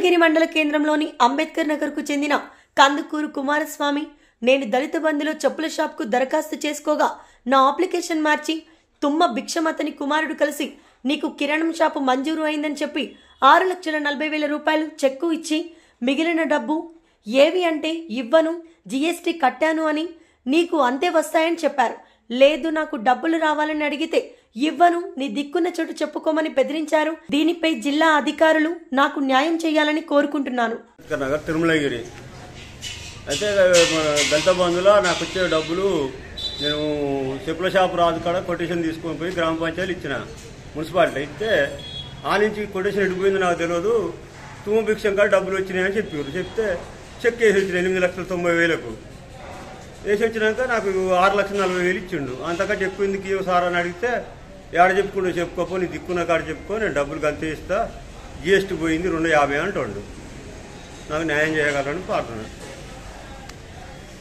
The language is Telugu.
తిరుమలగిరి మండల కేంద్రంలోని అంబేద్కర్ నగర్కు చెందిన కందుకూరు కుమారస్వామి, నేను దళిత బంధులో చెప్పుల షాప్కు దరఖాస్తు చేసుకోగా నా అప్లికేషన్ మార్చి తుమ్మ భిక్షమతని కుమారుడు కలిసి నీకు కిరాణం షాపు మంజూరు అయిందని చెప్పి 6,40,000 రూపాయలు చెక్కు ఇచ్చి మిగిలిన డబ్బు ఏవి అంటే ఇవ్వను, జీఎస్టీ కట్టాను అని, నీకు అంతే వస్తాయని చెప్పారు. లేదు నాకు డబ్బులు రావాలని అడిగితే ఇవ్వను, నీ దిక్కున్న చోటు చెప్పుకోమని బెదిరించారు. దీనిపై జిల్లా అధికారులు నాకు న్యాయం చేయాలని కోరుకుంటున్నాను. తిరుమలగిరి అయితే దళిత బంధులో నాకు వచ్చే డబ్బులు నేను చెప్పుల షాపు రాజు కాడ కొటేషన్ తీసుకొని పోయి గ్రామ పంచాయతీలు ఇచ్చిన, మున్సిపాలిటీ ఇస్తే ఆ నుంచి కొటేషన్ ఎడిపోయింది నాకు తెలియదు. తుమ్మ భిక్షం కాడ డబ్బులు వచ్చినాయని చెప్పారు. చెప్తే చెక్ వేసి వచ్చిన 8,90,000 వేసి వచ్చినాక నాకు 6,40,000 ఇచ్చిండు. అంతకంటే ఎక్కువ ఎందుకు సార్ అని అడిగితే ఏడ చెప్పుకుంటూ చెప్పుకోపో, నీ దిక్కున్న కాడ చెప్పుకో, నేను డబ్బులు గంతే ఇస్తా, జీఎస్టీ పోయింది 250 అంటుండు. నాకు న్యాయం చేయగలని పాడుతున్నాను.